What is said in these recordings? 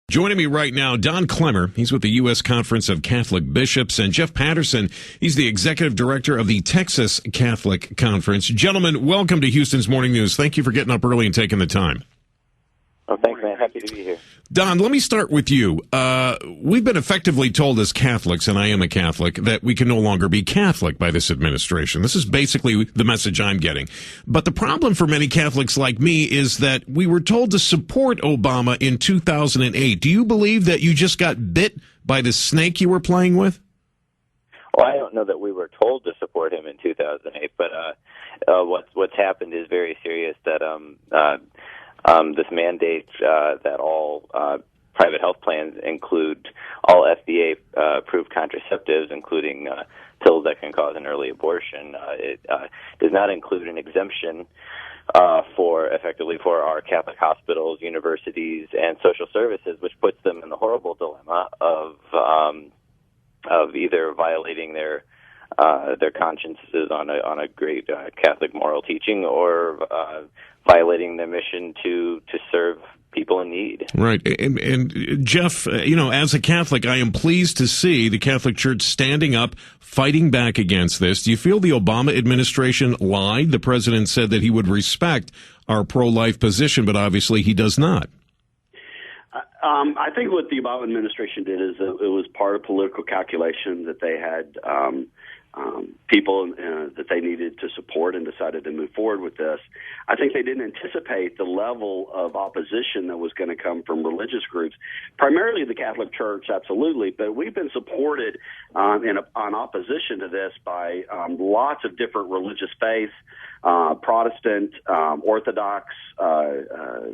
Joining me right now, Don Clemmer. He's with the U.S. Conference of Catholic Bishops, and Jeff Patterson. He's the executive director of the Texas Catholic Conference. Gentlemen, welcome to Houston's Morning News. Thank you for getting up early and taking the time. Oh, thanks, man. Happy to be here. Don, let me start with you. We've been effectively told as Catholics, and I am a Catholic, that we can no longer be Catholic by this administration. This is basically the message I'm getting. But the problem for many Catholics like me is that we were told to support Obama in 2008. Do you believe that you just got bit by the snake you were playing with? Well, I don't know that we were told to support him in 2008, but what's happened is very serious. That this mandate that all private health plans include all FDA-approved contraceptives, including pills that can cause an early abortion. It does not include an exemption for our Catholic hospitals, universities, and social services, which puts them in the horrible dilemma of either violating their consciences on a great Catholic moral teaching, or violating their mission to serve people in need. Right. And Jeff, as a Catholic, I am pleased to see the Catholic Church standing up, fighting back against this. Do you feel the Obama administration lied? The president said that he would respect our pro-life position, but obviously he does not. I think what the Obama administration did is it was part of political calculation that they had people that they needed to support and decided to move forward with this. I think they didn't anticipate the level of opposition that was going to come from religious groups, primarily the Catholic Church, absolutely, but we've been supported on opposition to this by lots of different religious faiths, Protestant, Orthodox,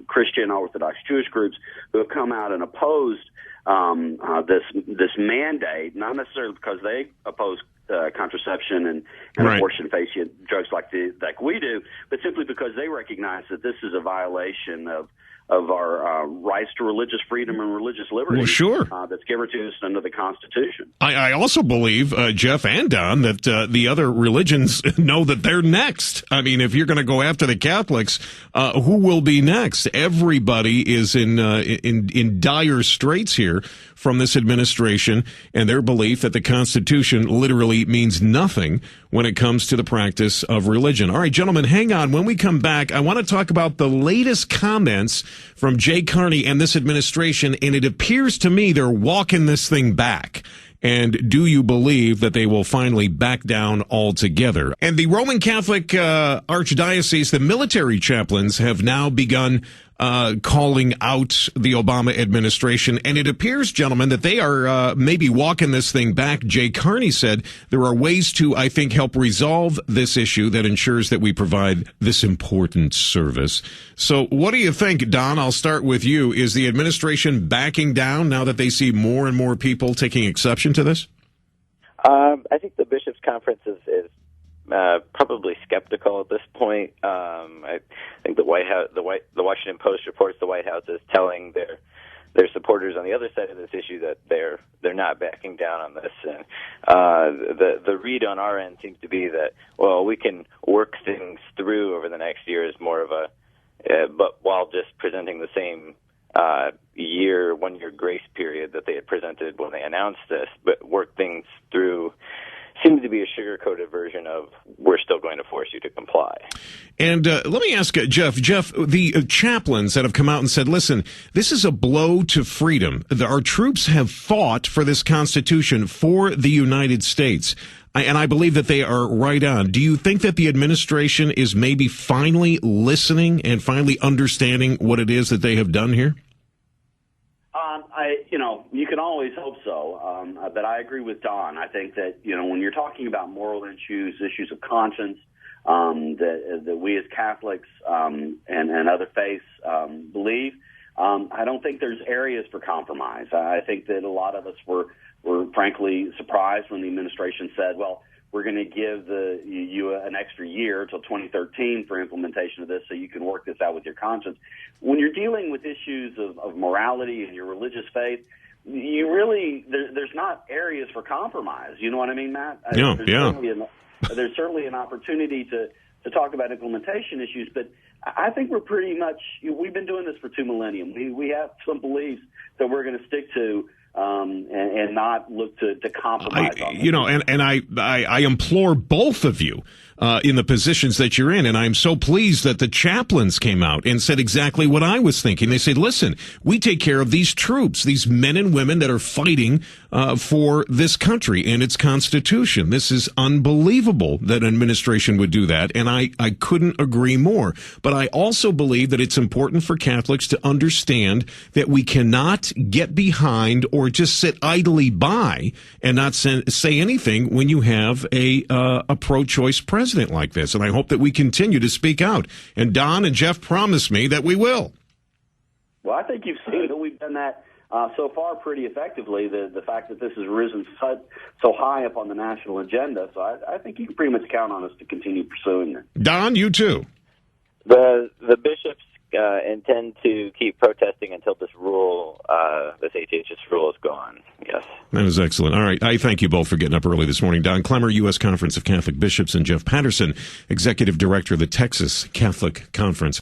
Christian, Orthodox Jewish groups who have come out and opposed this mandate, not necessarily because they oppose contraception and right. abortion patient drugs like we do, but simply because they recognize that this is a violation of our rights to religious freedom and religious liberty. Well, sure. That's given to us under the Constitution. I also believe, Jeff and Don, that the other religions know that they're next. I mean, if you're going to go after the Catholics, who will be next? Everybody is in dire straits here from this administration and their belief that the Constitution literally means nothing when it comes to the practice of religion. All right, gentlemen, hang on. When we come back, I want to talk about the latest comments from Jay Carney and this administration, and it appears to me they're walking this thing back. And do you believe that they will finally back down altogether? And the Roman Catholic Archdiocese, the military chaplains, have now begun calling out the Obama administration. And it appears, gentlemen, that they are maybe walking this thing back. Jay Carney said there are ways to, I think, help resolve this issue that ensures that we provide this important service. So what do you think, Don? I'll start with you. Is the administration backing down now that they see more and more people taking exception to this? I think the Bishops' Conference is probably skeptical at this point. I think the Washington Post reports the White House is telling their supporters on the other side of this issue that they're not backing down on this. And the read on our end seems to be that, well, we can work things through over the next year is more of but while just presenting the same 1-year grace period that they had presented when they announced this, but work things through seems to be a sugar-coated version of we're still going to force you to comply. And let me ask Jeff. Jeff, the chaplains that have come out and said, listen, this is a blow to freedom. Our troops have fought for this Constitution for the United States. And I believe that they are right on. Do you think that the administration is maybe finally listening and finally understanding what it is that they have done here? You can always hope so, but I agree with Don. I think that, when you're talking about moral issues of conscience, that we as Catholics and other faiths believe, I don't think there's areas for compromise. I think that a lot of us were frankly surprised when the administration said, well, we're going to give you an extra year till 2013 for implementation of this so you can work this out with your conscience. When you're dealing with issues of morality and your religious faith, there's not areas for compromise. You know what I mean, Matt? Yeah. There's certainly an opportunity to talk about implementation issues, but I think we're pretty much, we've been doing this for 2 millennia. We have some beliefs that we're going to stick to, and not look to compromise on them. And I implore both of you in the positions that you're in, and I'm so pleased that the chaplains came out and said exactly what I was thinking. They said, listen, we take care of these troops, these men and women that are fighting for this country and its Constitution. This is unbelievable that an administration would do that, and I couldn't agree more. But I also believe that it's important for Catholics to understand that we cannot get behind or just sit idly by and not say anything when you have a pro-choice president like this. And I hope that we continue to speak out. And Don and Jeff promised me that we will. Well, I think you've seen that we've done that so far pretty effectively, the fact that this has risen so high up on the national agenda. So I think you can pretty much count on us to continue pursuing it. Don, you too. The bishops intend to keep protesting until this rule, this HHS rule, is gone. Yes. That was excellent. All right. I thank you both for getting up early this morning. Don Clemmer, U.S. Conference of Catholic Bishops, and Jeff Patterson, Executive Director of the Texas Catholic Conference.